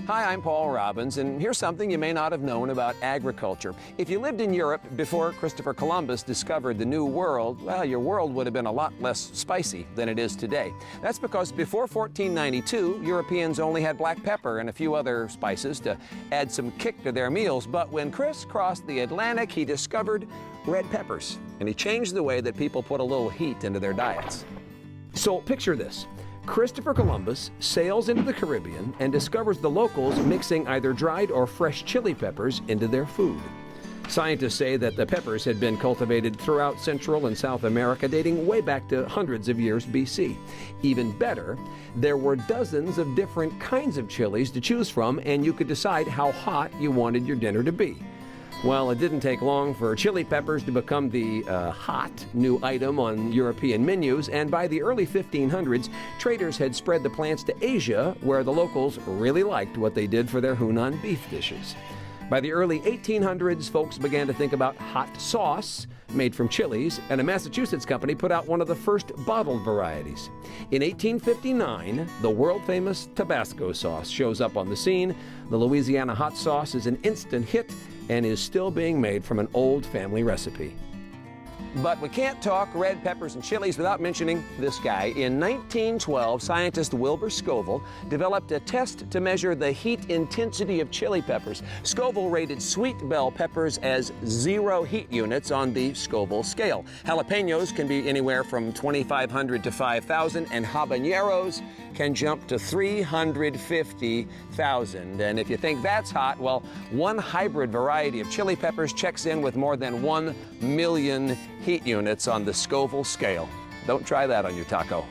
Hi, I'm Paul Robbins, and here's something you may not have known about agriculture. If you lived in Europe before Christopher Columbus discovered the New World, well, your world would have been a lot less spicy than it is today. That's because before 1492, Europeans only had black pepper and a few other spices to add some kick to their meals. But when Chris crossed the Atlantic, he discovered red peppers, and he changed the way that people put a little heat into their diets. So picture this. Christopher Columbus sails into the Caribbean and discovers the locals mixing either dried or fresh chili peppers into their food. Scientists say that the peppers had been cultivated throughout Central and South America dating way back to hundreds of years BC. Even better, there were dozens of different kinds of chilies to choose from, and you could decide how hot you wanted your dinner to be. Well, it didn't take long for chili peppers to become the hot new item on European menus, and by the early 1500s, traders had spread the plants to Asia, where the locals really liked what they did for their Hunan beef dishes. By the early 1800s, folks began to think about hot sauce made from chilies, and a Massachusetts company put out one of the first bottled varieties. In 1859, the world-famous Tabasco sauce shows up on the scene. The Louisiana hot sauce is an instant hit and is still being made from an old family recipe. But we can't talk red peppers and chilies without mentioning this guy. In 1912, scientist Wilbur Scoville developed a test to measure the heat intensity of chili peppers. Scoville rated sweet bell peppers as 0 heat units on the Scoville scale. Jalapenos can be anywhere from 2,500 to 5,000, and habaneros can jump to 350,000. And if you think that's hot, well, one hybrid variety of chili peppers checks in with more than 1 million heat units on the Scoville scale. Don't try that on your taco.